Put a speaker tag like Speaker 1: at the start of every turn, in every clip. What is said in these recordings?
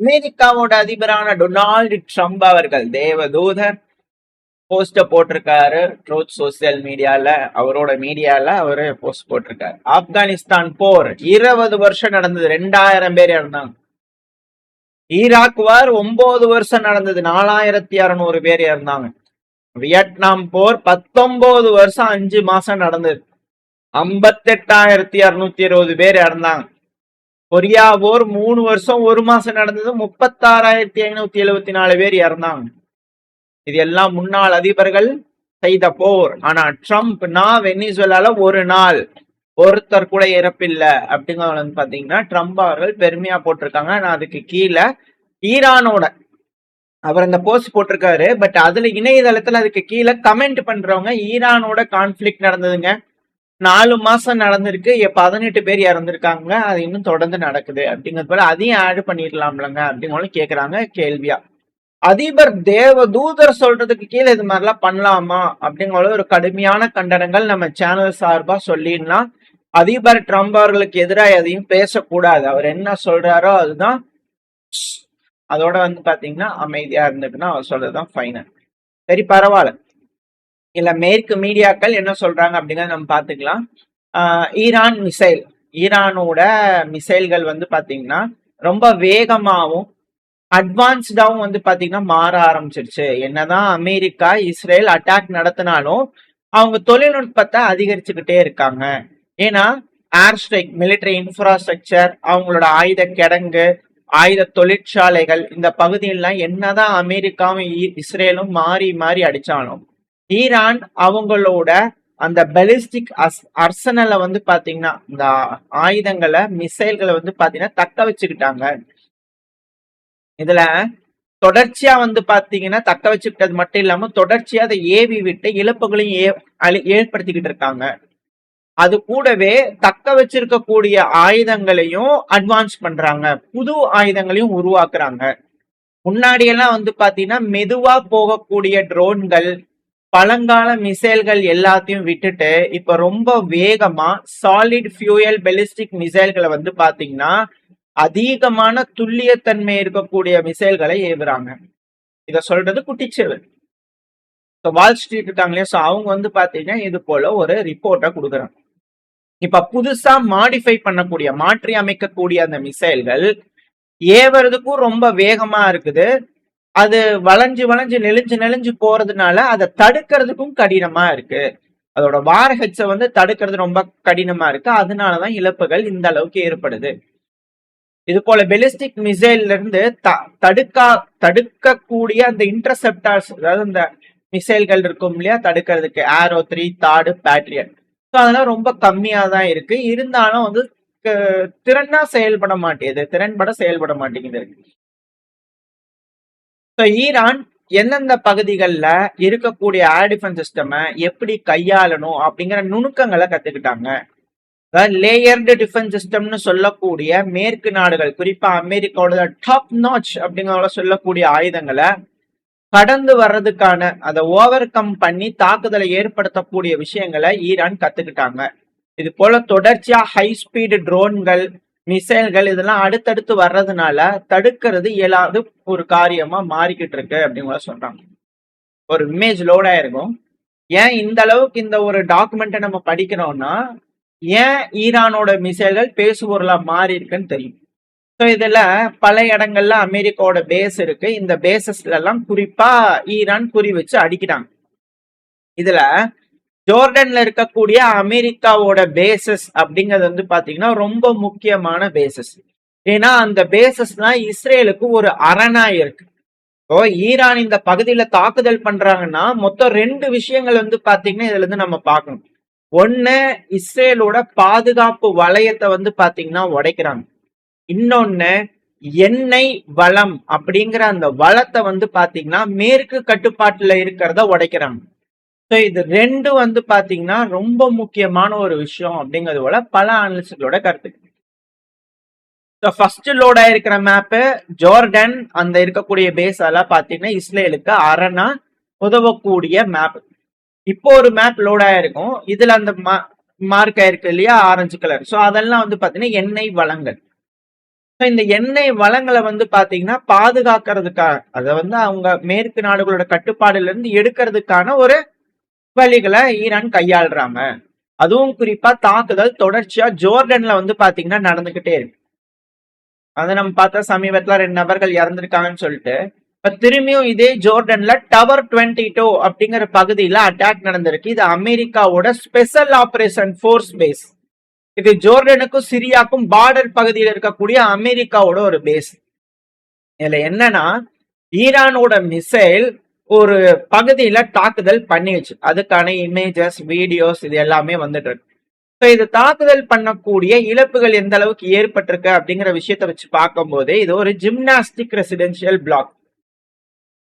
Speaker 1: அமெரிக்காவோட அதிபரான Donald Trump அவர்கள் தேவதூதர் போஸ்ட போட்டிருக்காரு. ட்ரூத் சோசியல் மீடியால அவரோட மீடியால அவரு போஸ்ட் போட்டிருக்காரு. ஆப்கானிஸ்தான் போர் 20 வருஷம் நடந்தது, 2000 பேர் இறந்தாங்க. ஈராக் வார் 9 வருஷம் நடந்தது, 4600 பேர் இறந்தாங்க. வியட்நாம் போர் 19 வருஷம் 5 மாசம் நடந்தது, 58,220 பேர் இறந்தாங்க. கொரியா போர் 3 வருஷம் 1 மாசம் நடந்தது, 36,574 பேர் இறந்தாங்க. இது எல்லாம் முன்னாள் அதிபர்கள் செய்த போர். ஆனா ட்ரம்ப் வெனிசுவேலால ஒரு நாள் ஒருத்தர் கூட இறப்பில்லை அப்படிங்கிற பாத்தீங்கன்னா ட்ரம்ப் அவர்கள் பெருமையா போட்டிருக்காங்க. நான் அதுக்கு கீழே ஈரானோட அவர் அந்த போஸ்ட் போட்டிருக்காரு. பட் அதுல இணையதளத்துல அதுக்கு கீழே கமெண்ட் பண்றவங்க ஈரானோட கான்ஃபிளிக்ட் நடந்ததுங்க, 4 மாசம் நடந்திருக்கு, 18 பேர் இறந்திருக்காங்க, அது இன்னும் தொடர்ந்து நடக்குது அப்படிங்கிறது போல அதையும் ஆட் பண்ணிடலாம்லங்க அப்படிங்கிற கேக்குறாங்க கேள்வியா. அதிபர் தேவதூதர் சொல்றதுக்கு கீழே இது மாதிரிலாம் பண்ணலாமா அப்படிங்கிற ஒரு கடுமையான கண்டனங்கள் நம்ம சேனல் சார்பா சொல்லிடலாம். அதிபர் ட்ரம்ப் அவர்களுக்கு எதிராக எதையும் பேசக்கூடாது, அவர் என்ன சொல்றாரோ அதுதான், அதோட பாத்தீங்கன்னா அமைதியா இருந்துட்டுன்னா அவர் சொல்றதுதான் ஃபைனல். சரி பரவாயில்ல. இல்ல மேற்கு மீடியாக்கள் என்ன சொல்றாங்க அப்படிங்கறத நம்ம பாத்துக்கலாம். ஈரான் மிசைல், ஈரானோட மிசைல்கள் பாத்தீங்கன்னா ரொம்ப வேகமாகவும் அட்வான்ஸ்டாவும் பாத்தீங்கன்னா மாற ஆரம்பிச்சிருச்சு. என்னதான் அமெரிக்கா இஸ்ரேல் அட்டாக் நடத்தினாலும் அவங்க தொழில்நுட்பத்தை அதிகரிச்சுக்கிட்டே இருக்காங்க. ஏன்னா ஏர் ஸ்ட்ரைக், மிலிட்டரி இன்ஃப்ராஸ்ட்ரக்சர், அவங்களோட ஆயுத கிடங்கு, ஆயுத தொழிற்சாலைகள், இந்த பகுதியெல்லாம் என்னதான் அமெரிக்காவும் இஸ்ரேலும் மாறி மாறி அடிச்சாலும் ஈரான் அவங்களோட அந்த பெலிஸ்டிக் அர்சனலை பாத்தீங்கன்னா இந்த ஆயுதங்களை மிசைல்களை பாத்தீங்கன்னா தக்க வச்சுக்கிட்டாங்க. இதுல தொடர்ச்சியா பாத்தீங்கன்னா தக்க வச்சுக்கிட்டது மட்டும் இல்லாம தொடர்ச்சியா அதை ஏவி விட்டு இழப்புகளையும் ஏற்படுத்திக்கிட்டு இருக்காங்க. அது கூடவே தக்க வச்சிருக்கக்கூடிய ஆயுதங்களையும் அட்வான்ஸ் பண்றாங்க, புது ஆயுதங்களையும் உருவாக்குறாங்க. முன்னாடி எல்லாம் பாத்தீங்கன்னா மெதுவா போகக்கூடிய ட்ரோன்கள், பழங்கால மிசைல்கள் எல்லாத்தையும் விட்டுட்டு இப்ப ரொம்ப வேகமா சாலிட் ஃபியூயல் பெலிஸ்டிக் மிசைல்களை பாத்தீங்கன்னா அதிகமான துல்லியத்தன்மை இருக்கக்கூடிய மிசைல்களை ஏவுறாங்க. இத சொல்றது குட்டிச்செவல். வால் ஸ்ட்ரீட் இருக்காங்க இல்லையா, சோ அவங்க பாத்தீங்கன்னா இது போல ஒரு ரிப்போர்ட்டை கொடுக்குறாங்க. இப்ப புதுசா மாடிஃபை பண்ணக்கூடிய, மாற்றி அமைக்கக்கூடிய அந்த மிசைல்கள் ஏவறதுக்கும் ரொம்ப வேகமா இருக்குது. அது வளைஞ்சு வளைஞ்சு நெளிஞ்சு நெளிஞ்சு போறதுனால அதை தடுக்கிறதுக்கும் கடினமா இருக்கு. அதோட வாரஹெட்ஸை தடுக்கிறது ரொம்ப கடினமா இருக்கு. அதனாலதான் இழப்புகள் இந்த அளவுக்கு ஏற்படுது. இது போல பெலிஸ்டிக் மிசைல்ல இருந்து தடுக்கக்கூடிய அந்த இன்டர்செப்டார்ஸ், அதாவது இந்த மிசைல்கள் இருக்கும் இல்லையா தடுக்கிறதுக்கு, ஆரோ 3, தாடு, பேட்ரியட், அதெல்லாம் ரொம்ப கம்மியா தான் இருக்கு. இருந்தாலும் திறன்பட செயல்பட மாட்டேங்குது. ஈரான் எந்தெந்த பகுதிகளில் இருக்கக்கூடிய ஏர் டிஃபென்ஸ் சிஸ்டம் எப்படி கையாளணும் அப்படிங்கிற நுணுக்கங்களை கத்துக்கிட்டாங்க. லேயர்டு டிஃபென்ஸ் சிஸ்டம்னு சொல்லக்கூடிய மேற்கு நாடுகள், குறிப்பா அமெரிக்காவோட டாப் நாச் அப்படிங்கிற சொல்லக்கூடிய ஆயுதங்களை கடந்து வர்றதுக்கான, அதை ஓவர் கம் பண்ணி தாக்குதலை ஏற்படுத்தக்கூடிய விஷயங்களை ஈரான் கத்துக்கிட்டாங்க. இது போல தொடர்ச்சியா ஹை ஸ்பீடு ட்ரோன்கள், மிசைல்கள் இதெல்லாம் அடுத்தடுத்து வர்றதுனால தடுக்கிறது இயலாத ஒரு காரியமா மாறிக்கிட்டு இருக்கு அப்படிங்கிற சொல்றாங்க. ஒரு இமேஜ் லோட் ஆயிருக்கும். ஏன் இந்த அளவுக்கு இந்த ஒரு டாக்குமெண்ட்டை நம்ம படிக்கிறோம்னா, ஏன் ஈரானோட மிசைல்கள் பேசுபொருளா மாறி இருக்குன்னு தெரியும். ஸோ இதுல பல இடங்கள்ல அமெரிக்காவோட பேஸ் இருக்கு. இந்த பேசஸ்ல எல்லாம் குறிப்பா ஈரான் குறி வச்சு அடிக்கிறாங்க. இதுல ஜோர்டன்ல இருக்கக்கூடிய அமெரிக்காவோட பேசஸ் அப்படிங்கிறது பாத்தீங்கன்னா ரொம்ப முக்கியமான பேசஸ். ஏன்னா அந்த பேசஸ் தான் இஸ்ரேலுக்கு ஒரு அரணா இருக்கு. இப்போ ஈரான் இந்த பகுதியில தாக்குதல் பண்றாங்கன்னா மொத்தம் 2 விஷயங்கள் பாத்தீங்கன்னா இதுல இருந்து நம்ம பார்க்கணும். ஒண்ணு, இஸ்ரேலோட பாதுகாப்பு வளையத்தை பாத்தீங்கன்னா உடைக்கிறாங்க. இன்னொன்னு, எண்ணெய் வளம் அப்படிங்கிற அந்த வளத்தை பாத்தீங்கன்னா மேற்கு கட்டுப்பாட்டுல இருக்கிறத உடைக்கிறாங்க. ஸோ இது 2 பாத்தீங்கன்னா ரொம்ப முக்கியமான ஒரு விஷயம் அப்படிங்கிறது போல பல அனலிஸ்டோட கருத்து. ஃபர்ஸ்ட் லோட் ஆயிருக்கிற மேப்பு ஜோர்டன், அந்த இருக்கக்கூடிய பேஸ் எல்லாம் பாத்தீங்கன்னா இஸ்ரேலுக்கு அரணா உதவக்கூடிய மேப். இப்போ ஒரு மேப் லோட் ஆயிருக்கும். இதுல அந்த மார்க் ஆயிருக்கு இல்லையா, ஆரஞ்சு கலர். ஸோ அதெல்லாம் பாத்தீங்கன்னா எண்ணெய் வளங்கள். இந்த எண்ணெய் வளங்களை வந்து பாத்தீங்கன்னா பாதுகாக்கிறதுக்காக அதை வந்து அவங்க மேற்கு நாடுகளோட கட்டுப்பாடுல இருந்து எடுக்கிறதுக்கான ஒரு வழிகளை ஈரான் கையாளுறாங்க. அதுவும் குறிப்பா தாக்குதல் தொடர்ச்சியா ஜோர்டன்ல வந்து பாத்தீங்கன்னா நடந்துகிட்டே இருக்கு. அதை நம்ம பார்த்தா சமீபத்துல 2 நபர்கள் இறந்திருக்காங்கன்னு சொல்லிட்டு இப்ப திரும்பியும் இதே ஜோர்டன்ல டவர் 22 அப்படிங்கிற பகுதியில அட்டாக் நடந்திருக்கு. இது அமெரிக்காவோட ஸ்பெஷல் ஆபரேஷன் போர்ஸ் பேஸ். இது ஜோர்டனுக்கும் சிரியாக்கும் பார்டர் பகுதியில் இருக்கக்கூடிய அமெரிக்காவோட ஒரு பேஸ். இதுல என்னன்னா ஈரானோட மிசைல் ஒரு பகுதியில தாக்குதல் பண்ணிடுச்சு. அதுக்கான இமேஜஸ் வீடியோஸ் இது எல்லாமே வந்துட்டு இருக்கு. இது தாக்குதல் பண்ணக்கூடிய இழப்புகள் எந்த அளவுக்கு ஏற்பட்டிருக்கு அப்படிங்கிற விஷயத்த வச்சு பார்க்கும் போது இது ஒரு ஜிம்னாஸ்டிக் ரெசிடென்சியல் பிளாக்.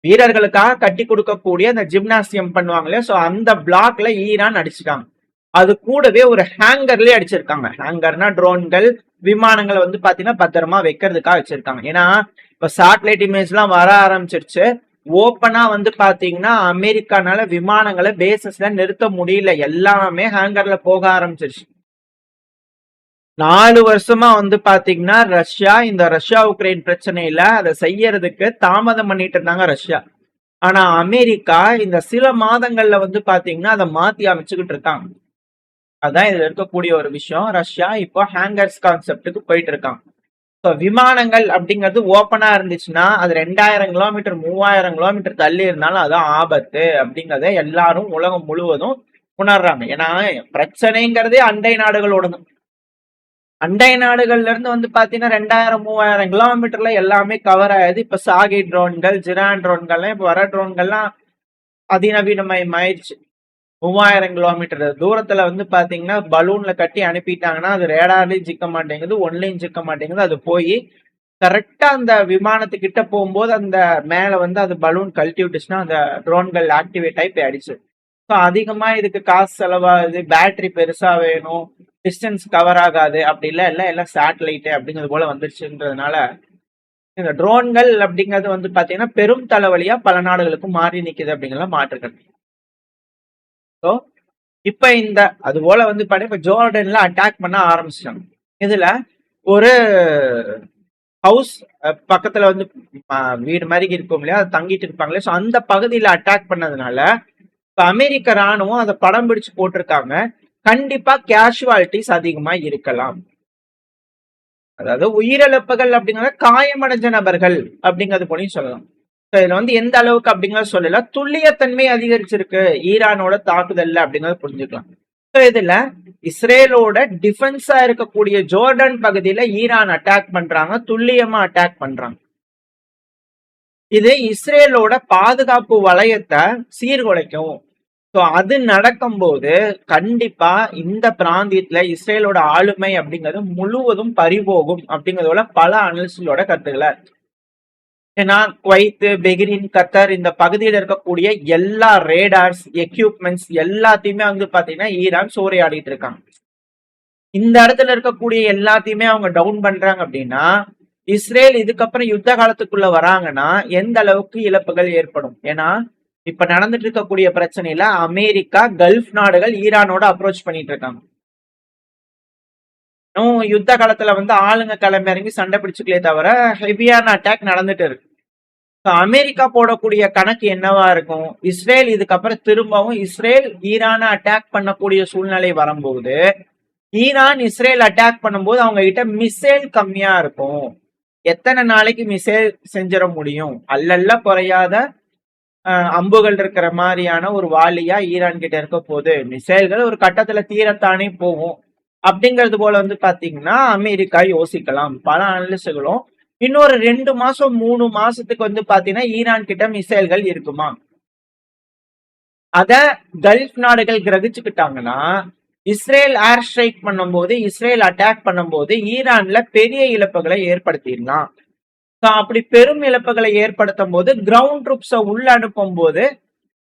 Speaker 1: வீரர்களுக்காக கட்டி கொடுக்கக்கூடிய அந்த ஜிம்னாசியம் பண்ணுவாங்களே, சோ அந்த பிளாக்ல ஈரான் அடிச்சுட்டாங்க. அது கூடவே ஒரு ஹேங்கர்லயே அடிச்சிருக்காங்க. ஹேங்கர்னா ட்ரோன்கள் விமானங்களை வந்து பாத்தீங்கன்னா பத்திரமா வைக்கிறதுக்காக வச்சிருக்காங்க. ஏன்னா இப்ப சேட்டலைட் இமேஜ் எல்லாம் வர ஆரம்பிச்சிருச்சு. ஓப்பனா வந்து பாத்தீங்கன்னா அமெரிக்கானால விமானங்களை பேசஸ்ல நிறுத்த முடியல. எல்லாமே ஹேங்கர்ல போக ஆரம்பிச்சிருச்சு. 4 வருஷமா வந்து பாத்தீங்கன்னா இந்த ரஷ்யா உக்ரைன் பிரச்சனையில அதை செய்யறதுக்கு தாமதம் பண்ணிட்டு இருந்தாங்க ரஷ்யா. ஆனா அமெரிக்கா இந்த சில மாதங்கள்ல வந்து பாத்தீங்கன்னா அதை மாத்தி அமைச்சுக்கிட்டு இருக்காங்க. அதான் இதுல இருக்கக்கூடிய ஒரு விஷயம். ரஷ்யா இப்போ ஹேங்கர்ஸ் கான்செப்டுக்கு போயிட்டு இருக்காங்க. விமானங்கள் அப்படிங்கிறது ஓப்பனா இருந்துச்சுன்னா அது 2000 கிலோமீட்டர் 3000 கிலோமீட்டர் தள்ளி இருந்தாலும் அதான் ஆபத்து அப்படிங்கறத எல்லாரும் உலகம் முழுவதும் உணர்றாங்க. ஏன்னா பிரச்சனைங்கிறதே அண்டை நாடுகளோட தான். அண்டை நாடுகள்ல இருந்து வந்து பாத்தீங்கன்னா 2000-3000 கிலோமீட்டர்ல எல்லாமே கவர் ஆகுது. இப்ப சாகி ட்ரோன்கள் ஜிரான் ட்ரோன்கள்லாம் இப்ப வர ட்ரோன்கள்லாம் அதிநவீனமயமாயிருச்சு. 3000 கிலோமீட்டர் தூரத்துல வந்து பாத்தீங்கன்னா பலூன்ல கட்டி அனுப்பிட்டாங்கன்னா அது ரேடார்லயும் சிக்க மாட்டேங்குது, ஒன்லையும் சிக்க மாட்டேங்குது. அது போய் கரெக்டா அந்த விமானத்துக்கிட்ட போகும்போது அந்த மேல வந்து அது பலூன் கழட்டி விட்டுச்சுன்னா அந்த ட்ரோன்கள் ஆக்டிவேட் ஆகி போய் அடிச்சு. ஸோ அதிகமா இதுக்கு காசு செலவாகுது, பேட்டரி பெருசா வேணும், டிஸ்டன்ஸ் கவர் ஆகாது, அப்படி எல்லாம் சேட்டலைட் அப்படிங்கிறது போல வந்துருச்சுன்றதுனால இந்த ட்ரோன்கள் அப்படிங்கிறது வந்து பாத்தீங்கன்னா பெரும் தலைவலியா பல நாடுகளுக்கு மாறி நிக்குது அப்படிங்கிற மாற்றுக்கிறது. ஸோ இப்ப அது போல வந்து இப்ப ஜோர்டன்ல அட்டாக் பண்ண ஆரம்பிச்சிட்டாங்க. இதுல ஒரு ஹவுஸ் பக்கத்துல வந்து வீடு மாதிரி இருக்கும் இல்லையா, அது தங்கிட்டு இருப்பாங்களே, ஸோ அந்த பகுதியில அட்டாக் பண்ணதுனால இப்ப அமெரிக்க ராணுவம் அதை படம் பிடிச்சு போட்டிருக்காங்க. கண்டிப்பா கேஷுவாலிட்டிஸ் அதிகமா இருக்கலாம். அதாவது உயிரிழப்புகள் அப்படிங்கறத காயமடைஞ்ச நபர்கள் அப்படிங்கிறது போலையும் சொல்லலாம். இதுல வந்து எந்த அளவுக்கு அப்படிங்கறத சொல்லல, துல்லியத்தன்மை அதிகரிச்சிருக்கு ஈரானோட தாக்குதல்ல அப்படிங்கறத புரிஞ்சுக்கலாம். இதுல இஸ்ரேலோட டிஃபென்ஸா இருக்கக்கூடிய ஜோர்டன் பகுதியில ஈரான் அட்டாக் பண்றாங்க, துல்லியமா அட்டாக் பண்றாங்க. இது இஸ்ரேலோட பாதுகாப்பு வளையத்தை சீர்குலைக்கும். அது நடக்கும்போது கண்டிப்பா இந்த பிராந்தியத்துல இஸ்ரேலோட ஆளுமை அப்படிங்கிறது முழுவதும் பறிபோகும் அப்படிங்கறதோட பல அனலிஸ்டோட கருத்துக்களா இருக்கு. ஏன்னா குவைத், பெஹ்ரைன், கத்தர் இந்த பகுதியில் இருக்கக்கூடிய எல்லா ரேடார்ஸ் எக்யூப்மெண்ட்ஸ் எல்லாத்தையுமே வந்து பாத்தீங்கன்னா ஈரான் சூறையாடிட்டு இருக்காங்க. இந்த இடத்துல இருக்கக்கூடிய எல்லாத்தையுமே அவங்க டவுன் பண்றாங்க அப்படின்னா இஸ்ரேல் இதுக்கப்புறம் யுத்த காலத்துக்குள்ள வராங்கன்னா எந்த அளவுக்கு இழப்புகள் ஏற்படும். ஏன்னா இப்ப நடந்துட்டு இருக்கக்கூடிய பிரச்சனையில அமெரிக்கா கல்ஃப் நாடுகள் ஈரானோட அப்ரோச் பண்ணிட்டு இருக்காங்க. யுத்த காலத்துல வந்து ஆளுங்க கிளம்பி இறங்கி சண்டை பிடிச்சுக்கலே தவிர ஹெவியான அட்டாக் நடந்துட்டு இருக்கு. அமெரிக்கா போடக்கூடிய கணக்கு என்னவா இருக்கும், இஸ்ரேல் இதுக்கப்புறம் திரும்பவும் இஸ்ரேல் ஈரானை அட்டாக் பண்ணக்கூடிய சூழ்நிலை வரும்போது ஈரான் இஸ்ரேல் அட்டாக் பண்ணும்போது அவங்க கிட்ட மிசைல் கம்மியா இருக்கும். எத்தனை நாளைக்கு மிசைல் செஞ்சிட முடியும், அல்லல்ல குறையாத அம்புகள் இருக்கிற மாதிரியான ஒரு வாலியா ஈரான் கிட்ட இருக்க போது மிசைல்கள் ஒரு கட்டத்துல தீரத்தானே போகும் அப்படிங்கிறது போல வந்து பாத்தீங்கன்னா அமெரிக்கா யோசிக்கலாம். பல அனலிஸ்டுகளும் இன்னொரு 2 மாசம் 3 மாசத்துக்கு வந்து பாத்தீங்கன்னா ஈரான் கிட்ட மிசைல்கள் இருக்குமா, அத கல்ஃப் நாடுகள் கிரகிச்சுக்கிட்டாங்கன்னா இஸ்ரேல் ஏர் ஸ்ட்ரைக் பண்ணும்போது இஸ்ரேல் அட்டாக் பண்ணும்போது ஈரான்ல பெரிய இழப்புகளை ஏற்படுத்திடலாம். அப்படி பெரும் இழப்புகளை ஏற்படுத்தும் போது கிரவுண்ட் ட்ரூப்ஸ உள்ள அனுப்பும் போது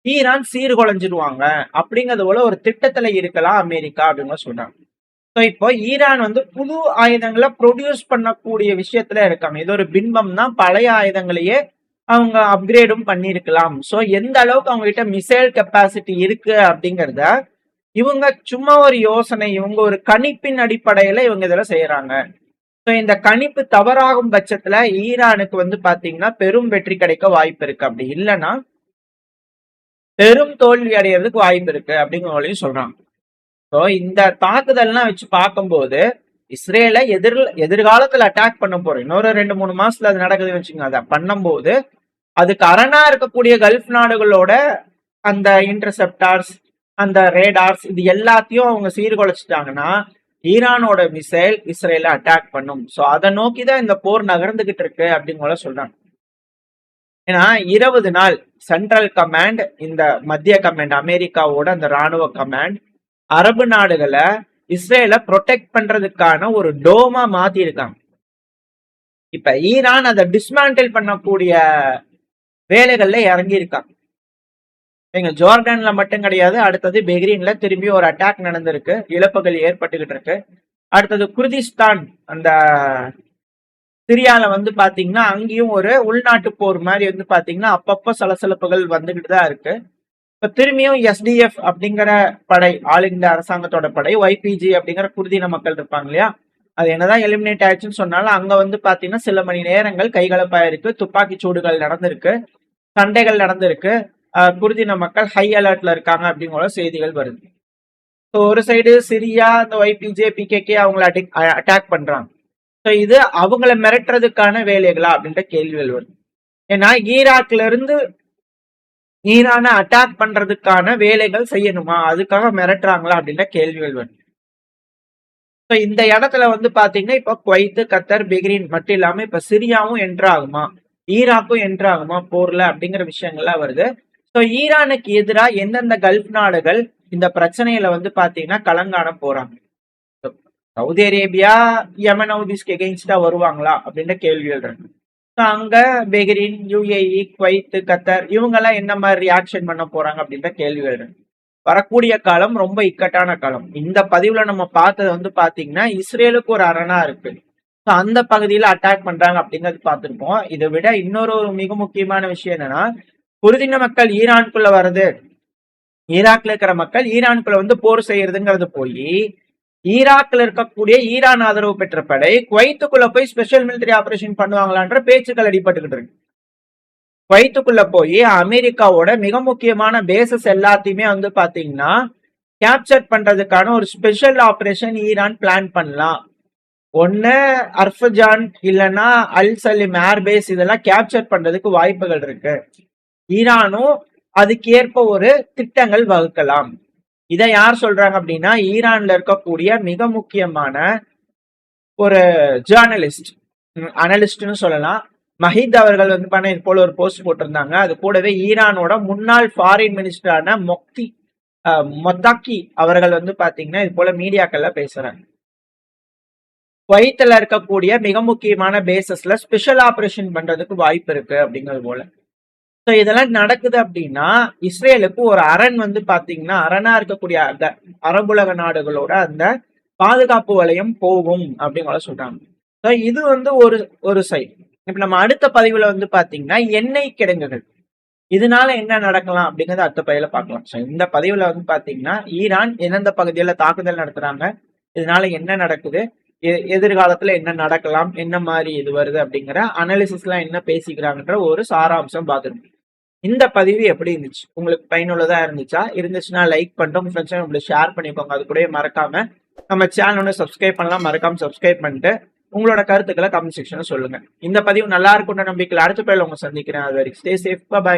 Speaker 1: ஈரான் சீர்குலைஞ்சிருவாங்க அப்படிங்கிறது போல ஒரு திட்டத்துல இருக்கலாம் அமெரிக்கா அப்படின்னு சொல்றாங்க. இப்போ ஈரான் வந்து புது ஆயுதங்களை ப்ரொடியூஸ் பண்ணக்கூடிய விஷயத்துல இருக்காங்க. இது ஒரு பின்பம் தான், பழைய ஆயுதங்களையே அவங்க அப்கிரேடும் பண்ணிருக்கலாம். சோ எந்த அளவுக்கு அவங்க கிட்ட மிசைல் கெப்பாசிட்டி இருக்கு அப்படிங்கறத இவங்க சும்மா ஒரு யோசனை, இவங்க ஒரு கணிப்பின் அடிப்படையில இவங்க இதெல்லாம் செய்யறாங்க. ஸோ இந்த கணிப்பு தவறாகும் பட்சத்துல ஈரானுக்கு வந்து பாத்தீங்கன்னா பெரும் வெற்றி கிடைக்க வாய்ப்பு இருக்கு. அப்படி இல்லைன்னா பெரும் தோல்வி அடைகிறதுக்கு வாய்ப்பு இருக்கு அப்படிங்கிறவங்களையும் சொல்றாங்க. ஸோ இந்த தாக்குதல்லாம் வச்சு பார்க்கும்போது இஸ்ரேலை எதிர்காலத்துல அட்டாக் பண்ண போறோம். இன்னொரு 2-3 மாசத்துல அது நடக்குதுன்னு வச்சுக்கோங்க. அதை பண்ணும்போது அதுக்கு அரணா இருக்கக்கூடிய கல்ஃப் நாடுகளோட அந்த இன்டர்செப்டார்ஸ், அந்த ரேடார்ஸ், இது எல்லாத்தையும் அவங்க சீர்குலைச்சிட்டாங்கன்னா ஈரானோட மிசைல் இஸ்ரேல அட்டாக் பண்ணும். ஸோ அதை நோக்கி தான் இந்த போர் நகர்ந்துகிட்டு இருக்கு அப்படிங்கிற சொல்றாங்க. ஏன்னா 20 நாள் சென்ட்ரல் கமாண்ட், இந்த மத்திய கமாண்ட், அமெரிக்காவோட அந்த ராணுவ கமாண்ட் அரபு நாடுகளை இஸ்ரேலை ப்ரொடெக்ட் பண்றதுக்கான ஒரு டோமா மாத்தி இருக்காங்க. இப்ப ஈரான் அதை டிஸ்மேண்டில் பண்ணக்கூடிய வேலைகள்ல இறங்கி இருக்காங்க. எங்க ஜோர்டான்ல மட்டும் கிடையாது, அடுத்தது பெஹ்ரீன்ல திரும்பி ஒரு அட்டாக் நடந்திருக்கு, இழப்புகள் ஏற்பட்டுக்கிட்டு இருக்கு. அடுத்தது குர்திஸ்தான், அந்த சிரியால வந்து பாத்தீங்கன்னா அங்கேயும் ஒரு உள்நாட்டு போர் மாதிரி வந்து பாத்தீங்கன்னா அப்பப்போ சலசலப்புகள் வந்துகிட்டு தான் இருக்கு. இப்ப திரும்பியும் SDF அப்படிங்கிற படை, ஆல் இந்தியா அரசாங்கத்தோட படை, YPG அப்படிங்கிற குர்தின மக்கள் இருப்பாங்க இல்லையா, அது என்னதான் எலிமினேட் ஆயிடுச்சுன்னு சொன்னாலும் அங்க வந்து பாத்தீங்கன்னா சில மணி நேரங்கள் கைகலப்பாயிருக்கு, துப்பாக்கி சூடுகள் நடந்திருக்கு, சண்டைகள் நடந்திருக்கு. குர்தின மக்கள் ஹை அலர்ட்ல இருக்காங்க அப்படிங்கிற செய்திகள் வருது. ஸோ ஒரு சைடு சிரியா, இந்த YPJ, PKK அவங்கள அட்டாக் பண்றாங்க. ஸோ இது அவங்கள மிரட்டுறதுக்கான வேலைகளா அப்படின்ற கேள்விகள் வருது. ஏன்னா ஈராக்ல இருந்து ஈரானை அட்டாக் பண்றதுக்கான வேலைகள் செய்யணுமா, அதுக்காக மிரட்டுறாங்களா அப்படின்ற கேள்விகள் வருது. ஸோ இந்த இடத்துல வந்து பாத்தீங்கன்னா இப்ப குவைத், கத்தர், பெஹ்ரீன் மட்டும் இல்லாம இப்ப சிரியாவும் என்ட்ரு ஆகுமா, ஈராக்கும் என்ட்ரு ஆகுமா போர்ல அப்படிங்கிற விஷயங்கள்லாம் வருது. ஸோ ஈரானுக்கு எதிராக எந்தெந்த கல்ஃப் நாடுகள் இந்த பிரச்சனையில வந்து பாத்தீங்கன்னா கலங்காண போறாங்க. சவுதி அரேபியா, யமன் ஹவுதிஸ்க்கு எகெயின்ஸ்டா வருவாங்களா அப்படின்ற கேள்விகள் இருக்கு. ஸோ அங்க பெஹ்ரீன், UAE, குவைத், கத்தர் இவங்கெல்லாம் என்ன மாதிரி ரியாக்ஷன் பண்ண போறாங்க அப்படின்ற கேள்விகள் இருக்கு. வரக்கூடிய காலம் ரொம்ப இக்கட்டான காலம். இந்த பதிவுல நம்ம பார்த்தது வந்து பாத்தீங்கன்னா இஸ்ரேலுக்கு ஒரு அரணா இருக்கு, ஸோ அந்த பகுதியில அட்டாக் பண்றாங்க அப்படிங்கிறது பார்த்திருப்போம். இதை விட இன்னொரு மிக முக்கியமான விஷயம் என்னன்னா, குர்தின மக்கள் ஈரானுக்குள்ள வர்றது, ஈராக்ல இருக்கிற மக்கள் ஈரானுக்குள்ள வந்து போர் செய்யறதுங்கிறது போய் ஈராக்ல இருக்கக்கூடிய ஈரான் ஆதரவு பெற்ற படை குவைத்துக்குள்ள போய் ஸ்பெஷல் மிலிட்டரி ஆபரேஷன் பண்ணுவாங்களான்ற பேச்சுக்கள் அடிபட்டுக்கிட்டு இருக்கு. குவைத்துக்குள்ள போய் அமெரிக்காவோட மிக முக்கியமான பேசஸ் எல்லாத்தையுமே வந்து பாத்தீங்கன்னா கேப்சர் பண்றதுக்கான ஒரு ஸ்பெஷல் ஆபரேஷன் ஈரான் பிளான் பண்ணலாம். ஒன்னு அர்ஃபஜான் இல்லைன்னா அல் சலிம் ஏர்பேஸ், இதெல்லாம் கேப்சர் பண்றதுக்கு வாய்ப்புகள் இருக்கு. ஈரானும் அதுக்கு ஏற்ப ஒரு திட்டங்கள் வகுக்கலாம். இதை யார் சொல்றாங்க அப்படின்னா ஈரான்ல இருக்கக்கூடிய மிக முக்கியமான ஒரு ஜேர்னலிஸ்ட், அனலிஸ்ட்னு சொல்லலாம், மஹித் அவர்கள் வந்து பண்ண இது போல ஒரு போஸ்ட் போட்டிருந்தாங்க. அது கூடவே ஈரானோட முன்னாள் ஃபாரின் மினிஸ்டரான மொத்தாக்கி அவர்கள் வந்து பாத்தீங்கன்னா இது போல மீடியாக்கள்ல பேசுறாங்க. குவைத்துல இருக்கக்கூடிய மிக முக்கியமான பேசஸ்ல ஸ்பெஷல் ஆபரேஷன் பண்றதுக்கு வாய்ப்பு இருக்கு அப்படிங்கிறது போல. ஸோ இதெல்லாம் நடக்குது அப்படின்னா இஸ்ரேலுக்கு ஒரு அரண் வந்து பாத்தீங்கன்னா அரணா இருக்கக்கூடிய அந்த அரபுலக நாடுகளோட அந்த பாதுகாப்பு வலயம் போகும் அப்படிங்கிற சொல்றாங்க. ஸோ இது வந்து ஒரு சைடு. இப்ப நம்ம அடுத்த பதிவுல வந்து பாத்தீங்கன்னா எண்ணெய் கிடங்குகள், இதனால என்ன நடக்கலாம் அப்படிங்கறத அடுத்த பதிவுல பார்க்கலாம். ஸோ இந்த பதிவுல வந்து பாத்தீங்கன்னா ஈரான் எந்தெந்த பகுதியில தாக்குதல் நடத்துறாங்க, இதனால என்ன நடக்குது, எதிர்காலத்துல என்ன நடக்கலாம், என்ன மாதிரி இது வருது அப்படிங்கிற அனாலிசிஸ் எல்லாம் என்ன பேசிக்கிறாங்கன்ற ஒரு சாராம்சம் பார்த்துருக்கோம். இந்த பதிவு எப்படி இருந்துச்சு, உங்களுக்கு பயனுள்ளதா இருந்துச்சுன்னா லைக் பண்ணிட்டு உங்க ஃப்ரெண்ட்ஸ் உங்களுக்கு ஷேர் பண்ணிக்கோங்க. அது கூட மறக்காம நம்ம சேனல் ஒன்று சப்ஸ்கிரைப் பண்ணலாம், மறக்காம சப்ஸ்கிரைப் பண்ணிட்டு உங்களோட கருத்துக்களை கமெண்ட் செக்ஷன்ல சொல்லுங்க. இந்த பதிவு நல்லா இருக்கும்ன்ற நம்பிக்கையில் அடுத்த பதிவுல உங்க சந்திக்கிறேன். அது வரைக்கும் ஸ்டே சேஃப், பை.